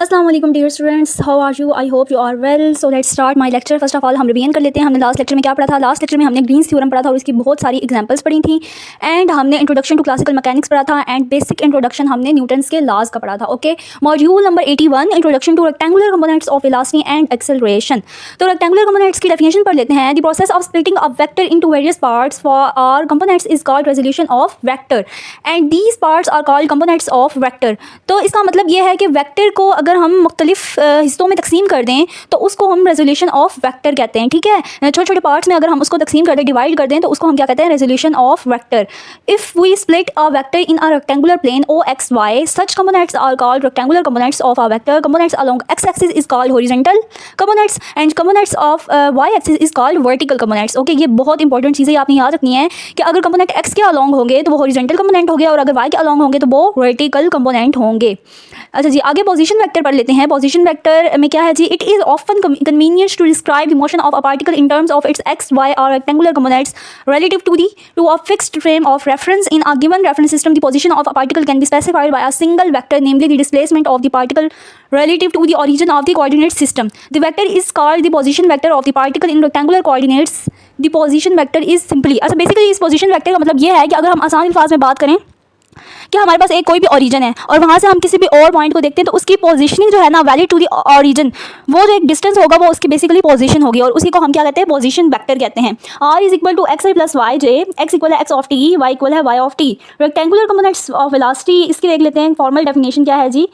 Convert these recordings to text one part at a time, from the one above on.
अस्सलाम वालेकुम dear students, how are you? I hope you are well. So let's start my lecture. First of all हम revision कर लेते हैं. हमने लास्ट लेक्चर में क्या पढ़ा था? लास्ट लेक्चर में हमने ग्रीन्स थ्योरम पढ़ा था और उसकी बहुत सारी एग्जांपल्स पढ़ी थी. एंड हमने इंट्रोडक्शन टू क्लासिकल मैकेनिक्स पढ़ा था एंड बेसिक इंट्रोडक्शन हमने न्यूटन्स के लॉज का पढ़ा था. Okay, module number 81 introduction to rectangular components of velocity and acceleration. तो रेक्टेंगुलर कंपोनेंट्स की डेफिनेशन पढ़ लेते हैं. The process of splitting a vector into various parts for are components is called resolution of vector and these parts are called components of vector. तो इसका मतलब ये है कि वेक्टर को अगर हम मुख्तलिफ हिस्सों में तकसीम कर दें तो उसको हम रेजोल्यूशन ऑफ वेक्टर कहते हैं. ठीक है, छोटे छोटे पार्ट्स में अगर हम उसको तकसीम कर दें, डिवाइड कर दें, तो उसको हम क्या कहते हैं? Resolution of vector. If we split a vector in a rectangular plane O X Y, such components are called rectangular components of a vector. Components along X axis is called horizontal components and components of Y axis is called vertical components. Okay, ये बहुत important चीज़ें आपने याद रखनी है कि अगर component x के अलोंग होंगे तो वो हॉरिजॉन्टल कंपोनेंट हो गया और अगर वाई के अलोंग होंगे तो वो वर्टिकल कंपोनेंट होंगे. अच्छा जी, आगे पोजीशन वेक्टर पढ़ लेते हैं. पोजीशन वेक्टर में क्या है जी? It is often convenient to describe the motion of a particle in terms of its X Y और rectangular components relative to a fixed frame of reference in a given reference system. The position of a particle can be specified by a single vector, namely the displacement of the particle relative to the origin of the coordinate system. The vector is called the position vector of the particle in rectangular coordinates. The position vector is simply, अच्छा basically इस position vector का मतलब ये है कि अगर हम आसान अल्फाज में बात करें कि हमारे पास एक कोई भी ओरिजिन है और वहाँ से हम किसी भी और पॉइंट को देखते हैं तो उसकी पोजीशनिंग जो है ना, वैलिड टू द ओरिजिन, वो जो एक डिस्टेंस होगा वो उसकी बेसिकली पोजीशन होगी और उसी को हम क्या कहते हैं? पोजीशन वेक्टर कहते हैं. R is equal to X I plus Y J. X equal है X of T, Y equal है Y of T. Rectangular components of velocity, इसकी देख लेते हैं. फॉर्मल डेफिनेशन क्या है जी?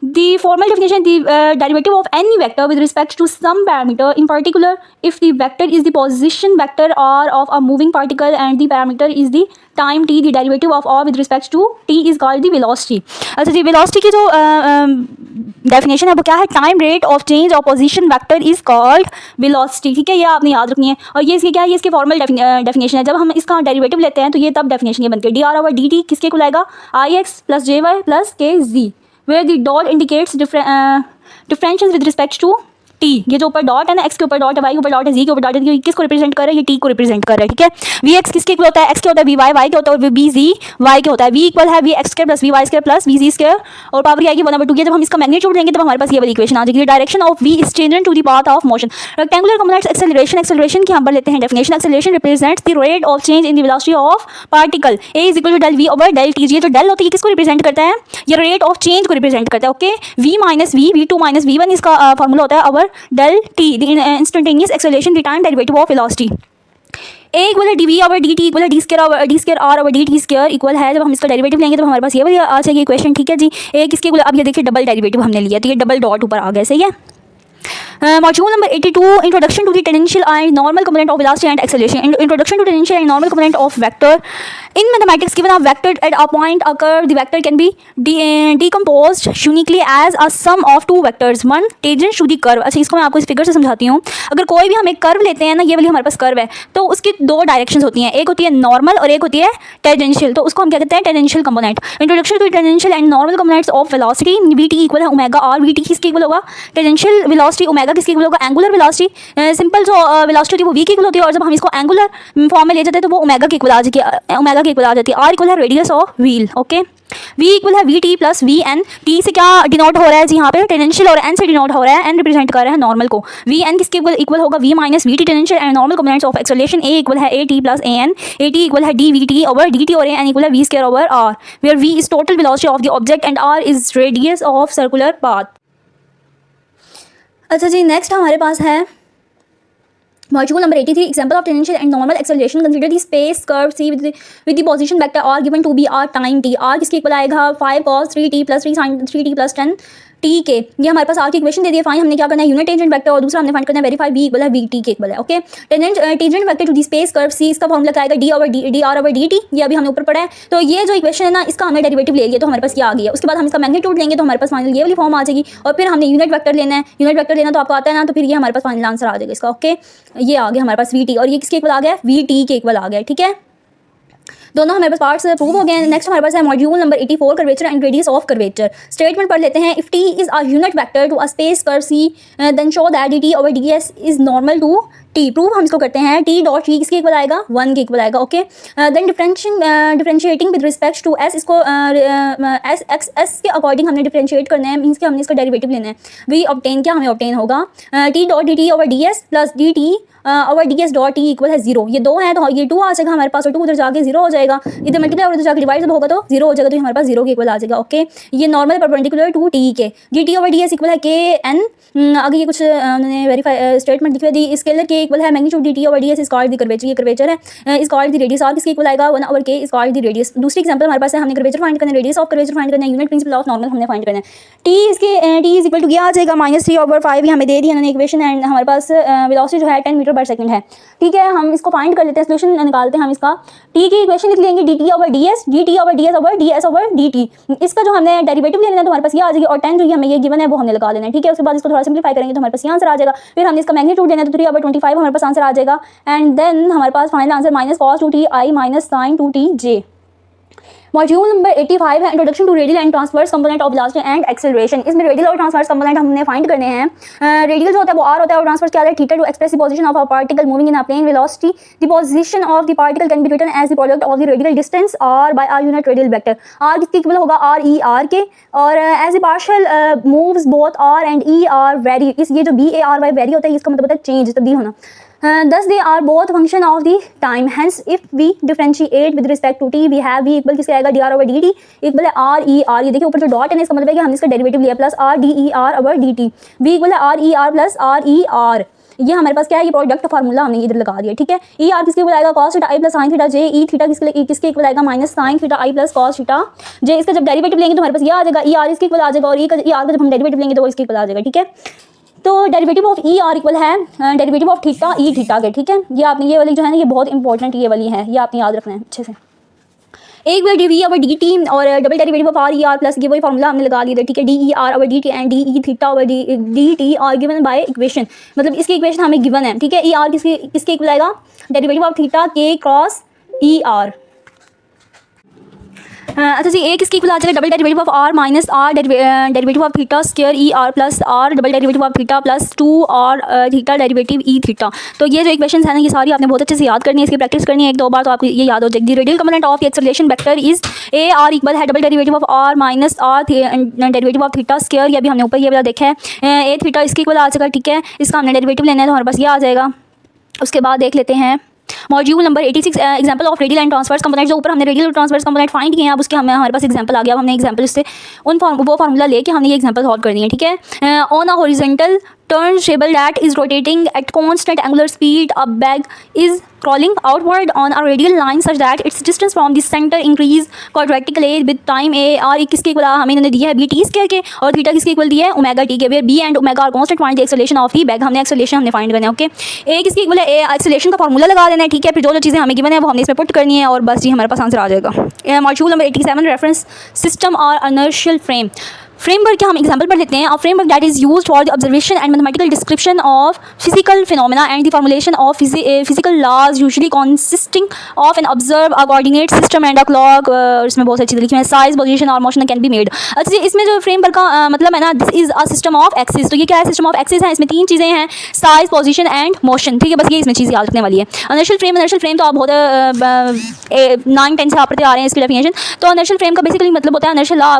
The formal definition, the derivative of any vector with respect to some parameter, in particular if the vector is the position vector or of a moving particle and the parameter is the time t, the derivative of r with respect to t is called the velocity. अच्छा जी, velocity की जो definition है वो क्या है? Time rate of change of position vector is called velocity. ठीक है, ये आपने याद रखनी है. और ये इसकी क्या है? ये इसकी फॉर्मल डेफिनेशन है. जब हम इसका डेरिवेटिव लेते हैं तो ये तब डेफिनेशन ये बनती है. D R over D T किसके को लाएगा? आई एक्स प्लस जे वाई प्लस के जी, where the dot indicates differentials with respect to T. ये जो ऊपर डॉट है ना, एक्स के ऊपर डॉट है, वाई के ऊपर डॉट है, जी के ऊपर डॉट है, ये किसको रिप्रेजेंट कर रहा है? ये टी को रिप्रेजेंट कर रहा है. ठीक है, वी एक्स किसके इक्वल होता है? एक्स के होता है वी वाई, वाई के होता है वी जी, वाई के होता है वी इक्वल है V X square plus V Y square plus V Z square और पावर क्या आएगी 1/2. जब हम इसका मैग्नीट्यूड लेंगे तब हमारे पास ये वाली इक्वेशन आ जाएगी. Direction of V is change to the path of motion. Rectangular components acceleration, acceleration की हम पढ़ लेते हैं definition. Acceleration represents the rate of change in the velocity of particle. A is equal to del V over del T. ये जो del होती है किसको रिप्रेजेंट करता है? ये रेट ऑफ चेंज को रिप्रेजेंट करता है. Okay, V minus V two minus V one इसका फॉर्मूला होता है over del T, the instantaneous acceleration, the time derivative of velocity. A equal है D we over D T equal है D square R over D T square equal है. जब हम इसका derivative लेंगे तो हमारे पास ये वाली आ जाएगी इक्वेशन. ठीक है जी, ए किसके इक्वल? अब ये देखिए डबल डेरिवेटिव हमने लिया तो ये डबल डॉट ऊपर आ गया. सही है. Module number 82 introduction to the tangential and normal component of velocity and acceleration. Introduction to tangential and normal component of vector. In mathematics, given a vector at a point a curve, the vector can be decomposed uniquely as a sum of two vectors, one tangent to the curve. अच्छा, इसको मैं आपको इस figure से समझाती हूँ. अगर कोई भी हम एक कर्व लेते हैं ना, ये वाली हमारे पास कर्व है तो उसकी दो डायरेक्शंस होती हैं. एक होती है नॉर्मल और एक होती है टेंजेंशियल. तो उसको हम क्या कहते हैं? Tangential component. Introduction to tangential and normal components of velocity. V T equal है ओमेगा आर. वी टी किसके इक्वल होगा? Tangential velocity. ओमेगा किसके इक्वल होगा? Angular velocity. सिंपल जो वेलोसिटी होती है वो वी के इक्वल होती है और जब हम इसको एंगुलर फॉर्म में ले जाते हैं तो वो ओमेगा के इक्वल आ जाती है. ओमेगा के इक्वल आ जाती है. आर इक्वल है radius of wheel. Okay, V equal है V T plus V N. T से क्या डिनोट हो रहा है जी? यहाँ पे टेंजेंशियल और एन से डिनोट हो रहा है. एन रिप्रेजेंट कर रहा है नॉर्मल को. वी एन किसके इक्वल होगा? V minus V T tangential and normal components of acceleration. A equal है A T plus A N. A T equal है D V T over D T और N equal है V square over R, where V is total velocity of the object and R is radius of circular path. अच्छा जी, next हमारे पास है Module number 83 example of tangential and normal acceleration. Consider the space curve C with the position vector r given to be r time t. r किसके equal आएगा? 5 cos 3t plus 3 sin 3t plus 10 t के. ये हमारे पास r की equation दे दी है. Fine हमने क्या करना है? यूनिट टेंजेंट वेक्टर और दूसरा हमने फाइंड करना है वेरीफाई b इक्वल है v t के इक्वल है. Okay, tangent vector to the space curve c, इसका फॉर्मूला क्या आएगा? d over D R over D T. ये अभी हमने ऊपर पढ़ा है. तो ये जो इक्वेशन है ना, इसका हमने डेरिवेटिव ले लिया तो हमारे पास ये आ गया. उसके बाद हम इसका मैग्नीट्यूड लेंगे तो हमारे पास फाइनल ये वाली फॉर्म आ जाएगी और फिर हमने यूनिट वेक्टर लेना है. यूनिट वेक्टर लेना तो आपको आता है ना, तो फिर ये हमारे पास फाइनल आंसर आ जाएगा इसका. ओके, ये आ गया हमारे पास वी टी और ये किसके इक्वल आ गया? वी टी के इक्वल आ गया. ठीक है, दोनों हमारे पास पार्ट्स प्रूव हो गए हैं. नेक्स्ट हमारे पास है module number 84 curvature and radius of curvature. Statement पढ़ लेते हैं. If T is a unit vector to a space curve C then show that D T over D S is normal to T, prove हम इसको करते हैं, T dot T किसके equal आएगा, 1 के इक्वल आएगा। Okay, then differentiating with respect to S, इसको S के अकॉर्डिंग हमने डिफरेंशिएट करना है, मीन्स कि हमने इसका डेरिवेटिव लेना है। वी ऑब्टेन, क्या हमें ऑब्टेन होगा, T dot D T over D S plus D T और D S dot T equal है 0। ये 2 है तो ये 2 आ जाएगा हमारे पास, और 2 उधर जाके 0 हो जाएगा, इधर मल्टीप्लाई और उधर जाके डिवाइड जब होगा तो 0 हो जाएगा, तो हमारे पास 0 के इक्वल आ जाएगा। ओके, ये नॉर्मल परपेंडिकुलर टू टी के, D T over D S equal है के एन, आगे ये कुछ उन्होंने वेरीफाई स्टेटमेंट लिखी हुई दी, स्केलर के इक्वल है magnitude d T over D S is called the curvature, ये कर्वेचर है, is called the radius r किसके इक्वल आएगा, 1 over k is called the radius. दूसरी एग्जांपल हमारे पास है, हमने कर्वेचर फाइंड करना है, रेडियस ऑफ कर्वेचर फाइंड करना है, यूनिट प्रिंसिपल ऑफ नॉर्मल हमने फाइंड करना है। टी इसके टी इज इक्वल टू क्या आ जाएगा, -3/5 ये हमें दे दी उन्होंने इक्वेशन, एंड हमारे पास वेलोसिटी जो है 10 मीटर पर सेकंड है। ठीक है, हम इसको फाइंड कर लेते हैं, सोल्यूशन निकालते हैं हम इसका। टी की इक्वेशन लिख लेंगे, D T over D S, D T over D S over D S over D T. इसका जो हमने डेरिवेटिव लेना है तो हमारे पास ये आ जाएगी, और 10 जो हमें ये गिवन है वो हमने लगा लेना है। ठीक है, उसके बाद इसको थोड़ा सिंप्लीफाई करेंगे तो हमारे पास ये आंसर आ जाएगा। फिर हमने इसका मैग्नीट्यूड लेना है तो 3/25 हमारे पास आंसर आ जाएगा, एंड देन हमारे पास final answer -cos 2t i sin 2t j। Module number 85 है, introduction to radial and transverse component of velocity and acceleration. इसमें रेडियल और ट्रांसवर्स कंपोनेंट हमने फाइंड करने हैं। रेडियल जो होता है वो r होता है, और ट्रांसवर्स क्या है, theta, to express the position of a particle moving in a plane velocity. The position of the particle can be written as the product of the radial distance r by r unit radial vector. r किसके equal होगा, r e r के, और as the particle moves both r and e r vary, इस ये जो b a r y vary होता है इसका मतलब होता है चेंज, तब्दील होना। Thus they are both function of the time. Hence if we differentiate with respect to t, we have v equal किसके आएगा, dr over dt इक्वल है r e r, ये देखिए ऊपर जो डॉट है इसका मतलब है कि हमने इसका डेरिवेटिव लिया, plus r d e r over dt, v equal है r e r plus r e r। ये हमारे पास क्या है, ये प्रोडक्ट फार्मूला हमने इधर लगा दिया। ठीक है, ई आर किसके इक्वल आएगा, cos theta i plus sin theta j, E theta किसके इक्वल आएगा, -sin theta i plus cos theta j। इसका जब डेरिवेटिव लेंगे तो हमारे पास ये आ जाएगा, ई आर इसके इक्वल आ जाएगा, और ई आर का जब हम डेरिवेटिव लेंगे तो वो इसके इक्वल आ जाएगा। ठीक है, तो derivative of E R equal है derivative of theta E theta के। ठीक है, ये आपने ये वाली जो है ना, ये बहुत इंपॉर्टेंट ये वाली है, ये आपने याद रखना है अच्छे से। एक बार D we over D T और double derivative of R E R plus, ये वही फॉर्मूला हमने लगा दिया था। ठीक है, D E R over D T and D E theta over D T are given by equation, मतलब इसकी इक्वेशन हमें गिवन है। ठीक है, ई आर किसके इक्वल आएगा, डेरिवेटिव ऑफ थीटा के क्रॉस ई आर। अच्छा जी, एक इसकी इक्वल आ जाएगा double derivative of r minus r derivative of theta square E R plus r double derivative of theta plus 2r theta derivative E theta. तो ये जो equations है ना, ये सारी आपने बहुत अच्छे से याद करनी है, इसकी प्रैक्टिस करनी है 1-2 बार तो आपको ये याद हो जाएगी। Radial component of acceleration vector is A R equal है double derivative of r minus r derivative of theta square, ये भी हमने ऊपर ये वाला देखा है, ए थीटा इसके इक्वल आ जाएगा। ठीक है, इसका हमने डेरिवेटिव लेना है तो हमारे पास ये आ जाएगा। उसके बाद देख लेते हैं module number 86, example of radial and transverse component. जो ऊपर हमने रेडियल और ट्रांसवर्स कंपोनेंट फाइंड किए हैं, अब उसके हमारे पास एग्जांपल आ गया, अब हमने एग्जांपल उससे वो फार्मूला लेके हमने ये एग्जांपल सॉल्व कर दिए। ठीक है, on a horizontal turntable that is rotating at constant angular speed, a bag is crawling outward on a radial line such that its distance from the center increase quadratically with time a r किसके equal हमें इन्होंने दिया है b t square के, और theta किसके equal दिया है ओमेगा t के, where b and omega are constant find the acceleration of the bag. हमने एक्सेलरेशन हमने फाइंड करना है। ओके, a किसके इक्वल है, a एक्सेलरेशन का फार्मूला लगा देना है। ठीक है, फिर जो जो चीज़ें हमें गिवन है वो हमने इसमें पुट करनी है, और बस जी हमारे पास आंसर आ जाएगा। मॉड्यूल नंबर 87 रेफरेंस सिस्टम और इनर्शियल फ्रेम। फ्रेमवर्क के हम एग्जांपल पढ़ लेते हैं। A framework that is used for the observation and mathematical description of physical phenomena and the formulation of physical laws usually consisting of an observer a coordinate system and a clock. इसमें बहुत अच्छी लिखी है, size position और motion can be made. अच्छा, इसमें जो framework का मतलब है ना, this is a system of axis. तो ये क्या है, सिस्टम ऑफ एक्सिस है, इसमें 3 चीज़ें हैं, साइज पोजीशन एंड मोशन। ठीक है, बस ये इसमें चीज़ याद रखने वाली है। इनर्शियल फ्रेम तो आप बहुत 9-10 से आप पढ़ते आ रहे हैं इसकी डेफिनेशन। तो इनर्शियल फ्रेम का बेसिकली मतलब होता है, इनर्शियल लॉ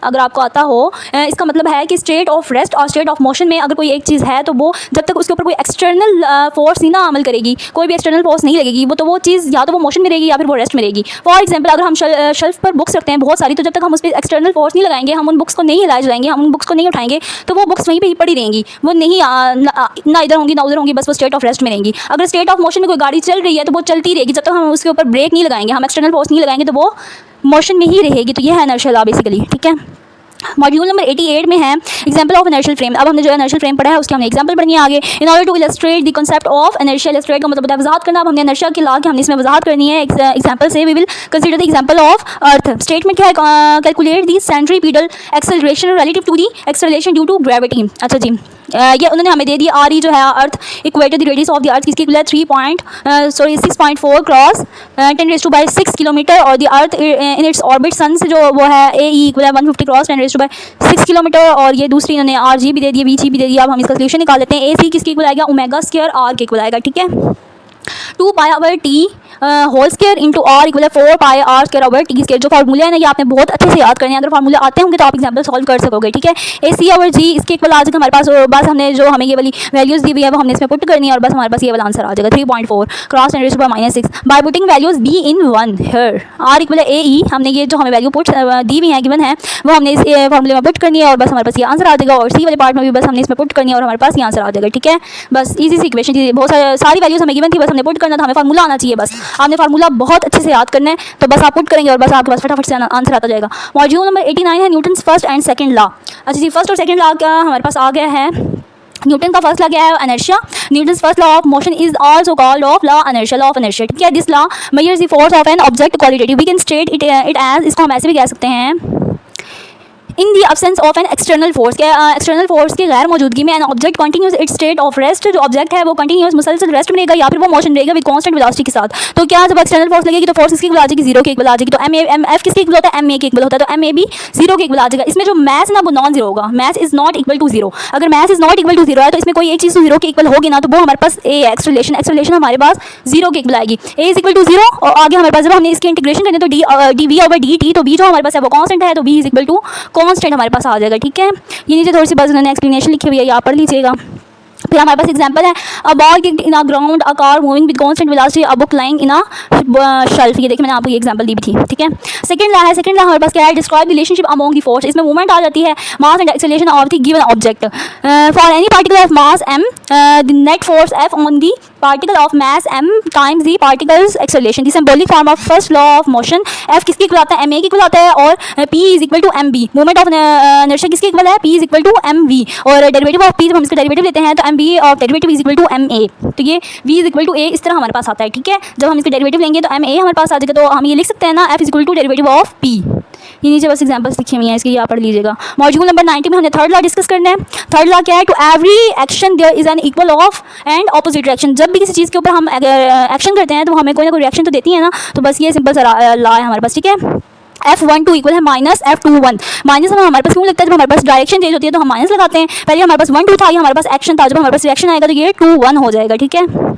अगर आपको आता हो, इसका मतलब है कि स्टेट ऑफ रेस्ट और स्टेट ऑफ मोशन में अगर कोई एक चीज़ है तो वो जब तक उसके ऊपर कोई एक्सटर्नल फोर्स नहीं ना अमल करेगी, कोई भी एक्सटर्नल फोर्स नहीं लगेगी, वो चीज़ या तो वो मोशन में रहेगी या फिर वो रेस्ट में रहेगी। फॉर एग्जांपल, अगर हम शेल्फ पर बुक्स रखते हैं बहुत सारी, तो जब तक हम उस पर एक्सटर्नल फोर्स नहीं लगाएंगे, हम उन बुक्स को नहीं हिलाए जाएंगे, हम उन बुक्स को नहीं उठाएंगे, तो वो बुक्स वहीं पर ही पड़ी रहेंगी, वो नहीं ना इधर होंगी ना उधर होंगी, बस वो स्टेट ऑफ रेस्ट में रहेंगी। अगर स्टेट ऑफ मोशन में कोई गाड़ी चल रही है तो वो चलती रहेगी, जब तक हम उसके ऊपर ब्रेक नहीं लगाएंगे, हम एक्सटर्नल फोर्स नहीं लगाएंगे, तो वो मोशन में ही रहेगी। तो ये है इनर्शियल लॉ बेसिकली। ठीक है, मॉड्यूल नंबर 88 में है एग्जांपल ऑफ इनर्शियल फ्रेम। अब हमने जो इनर्शियल फ्रेम पढ़ा है उसके हमने एग्जांपल पढ़नी है आगे। In order to illustrate the concept of inertia, illustrate का मतलब वजाहत करना। अब हमने इनर्शिया की लॉ की हमने इसमें वजाहत करनी है एग्जांपल से। We will consider the example of earth. Statement क्या है, calculate the centripetal acceleration relative to the acceleration due to gravity. अच्छा जी, ये उन्होंने हमें दे दी आर ई जो है earth equator the radius of the earth किसकी इक्वल है 6.4 क्रॉस 10⁻6 किलोमीटर और the earth in its orbit sun से जो वो है ए ई इक्वल है 150 क्रॉस 10⁻6 किलोमीटर। और ये दूसरी इन्होंने आर जी भी दे दी, वी जी भी दे दिया। अब हम इसका सोल्यूशन निकाल लेते हैं। ए सी किसकी इक्वल आएगा ओमेगा स्क्वायर आर के इक्वल आएगा, ठीक है। 2 pi over T whole square into R equal है 4 pi R square over T square. जो फार्मूला है ना ये आपने बहुत अच्छे से याद करने हैं। अगर फार्मूला आते होंगे तो आप एग्जाम्पल सॉल्व कर सकोगे, ठीक है। ए सी ओवर जी इसके इक्वल आ जाएगा हमारे पास। और बस हमने जो हमें ये वाली वैल्यूज दी हुई है वो हमने इसमें पुट करनी है और बस हमारे पास ये वाला आंसर आ जाएगा 3.4 cross 10⁻6 by putting values b in 1 here. R equal है ए ई, हमने ये जो हमें वैल्यू पुट दी हुई है गिवन है वो हमने इस फार्मूले में पुट करनी है और बस हमारे पास ये आंसर आ जाएगा। और सी वाले पार्ट में भी बस हमने इसमें पुट करनी है और हमारे पास ये आंसर आ जाएगा, ठीक है। बस इजी सी इक्वेशन थी, बहुत सारी वैल्यूज हमें गिवन थी, बस हमने पुट करना था, हमें फार्मूला आना चाहिए। बस आपने फार्मूला बहुत अच्छे से याद करना है तो बस आप पुट करेंगे और बस आपके पास फटाफट से आंसर आता जाएगा। मॉड्यूल नंबर 89 है Newton's first and second law. अच्छा जी, फर्स्ट और सेकंड लॉ क्या हमारे पास आ गया है। न्यूटन का फर्स्ट लॉ क्या है inertia. Newton's first law of motion is also called of law inertia, law of inertia, ठीक है। This law measures the force of an object qualitative, we can state it as, इसको हम ऐसे भी कह सकते हैं in the absence of an external force के एक्सटर्नल फोर्स की गैर मौजूदगी में an object continues its state of rest, जो ऑब्जेक्ट है वो कंटिन्यूस मुसलसल रेस्ट में रहेगा या फिर वो मोशन रहेगा विद कांस्टेंट वेलोसिटी के साथ। तो क्या जब एक्सटर्नल फोर्स लगेगी तो फोर्स किसकी इक्वल आ जाएगी 0 के इक्वल आ जाएगी। तो एम एफ किसके इक्वल होता है एम ए के इक्वल होता है, तो एम ए भी 0 के इक्वल आ जाएगा। इसमें जो मैथ ना वो नॉन जीरो होगा, math is not equal to 0। अगर math is not equal to 0 है तो इसमें कोई एक चीज़ 0 के इक्वल होगी ना तो वो हमारे पास ए एक्सेलरेशन हमारे पास 0 के इक्वल आएगी। ए इज इक्वल टू 0 और आगे हमारे पास जब हमने इसकी इंटीग्रेशन करनी तो d we over D t, तो बी जो हमारे पास है वो कांस्टेंट है तो b is equal to constant हमारे पास आ जाएगा, ठीक है। ये नीचे थोड़ी सी बस उन्होंने एक्सप्लेनेशन लिखी हुई है, यहाँ पढ़ लीजिएगा। फिर हमारे पास एग्जांपल है a ball kicked in a ground a car moving with constant velocity a book lying in a shelf. ये देखिए मैंने आपको ये एग्जांपल दी भी थी, ठीक है। सेकंड लॉ है, सेकंड लॉ हमारे पास क्या है describe relationship among the force. इसमें मूवमेंट आ जाती है mass and acceleration of the given object for any particle of mass m the net force f on the particle of mass m times the particles acceleration. The symbolic form of first law of motion f किसके equal आता है ma के equal आता है और p is equal to mv। Movement of inertia किसके equal है p is equal to mv और डेरिवेटिव ऑफ p जब हम इसका डेरिवेटिव लेते हैं तो mv of derivative is equal to ma, तो ये v is equal to a इस तरह हमारे पास आता है, ठीक है। जब हम इसका डेरिवेटिव लेंगे तो ma हमारे पास आ जाएगा, तो हम ये लिख सकते हैं ना f is equal to derivative of p। ये नीचे बस एग्जांपल्स लिखे हुए हैं इसके, यहाँ पढ़ लीजिएगा। मॉड्यूल नंबर 90 में हमने थर्ड लॉ डिस्कस करना है। थर्ड लॉ क्या है to every action there is an equal of and opposite reaction. जब भी किसी चीज़ के ऊपर हम एक्शन करते हैं तो हमें कोई ना कोई रिएक्शन तो देती है ना, तो बस ये सिंपल सा लॉ है हमारे पास, ठीक है। F12 इक्वल है माइनस F21। माइनस हमारे पास क्यों लगता है, जब हमारे पास डायरेक्शन चेंज होती है तो हम माइनस लगाते हैं। पहले हमारे पास 1 2 था, ये हमारे पास एक्शन था, जब हमारे पास रिएक्शन आएगा तो ये 2 1 हो जाएगा, ठीक है।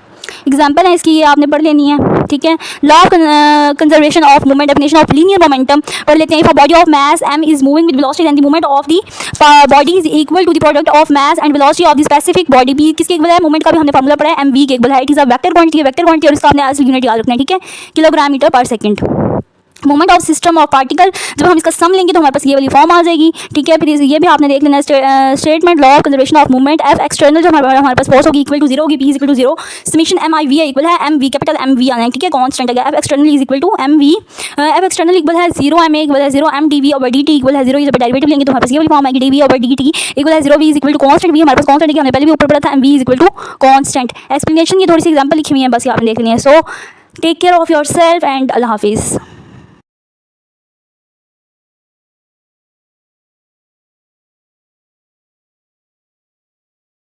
एग्जाम्पल है इसकी, ये आपने पढ़ लेनी है, ठीक है। Law of conservation of movement, definition of linear momentum पढ़ लेते हैं। If a body of mass m is moving with velocity and the movement of the body is equal to the product of mass and velocity of the specific body. भी किसके equal है, movement का भी हमने formula पढ़ा है mv के equal है। It is a vector quantity, vector quantity और इसका हमने एज यूनिट याद रखना है, ठीक है, किलोग्राम मीटर पर second. Movement of system of particle, जब हम इसका सम लेंगे तो हमारे पास ये वाली फॉर्म आ जाएगी, ठीक है। फिर ये भी आपने देख लेना statement law of conservation of movement f external जो हमारे पास फोर्स होगी इक्वल टू 0 होगी, p is equal to 0, summation mi v equal है mv, कैपिटल mv आना है, ठीक है, कांस्टेंट है। f external is equal to mv, f external equal है 0, ma इक्वल है 0, m dv over dt equal है 0। जब डेरिवेटिव लेंगे तो हमारे पास ये वाली फॉर्म आएगी dv ओवर dt इक्वल है 0, v is equal to constant, v हमारे पास कांस्टेंट है, हमने पहले भी ऊपर पढ़ा था, mv is equal to constant. Explanation ये थोड़ी सी एग्जांपल लिखी हुई है, बस ये आपने देख लेनी है। So take care of yourself and अल्लाह हाफिज़।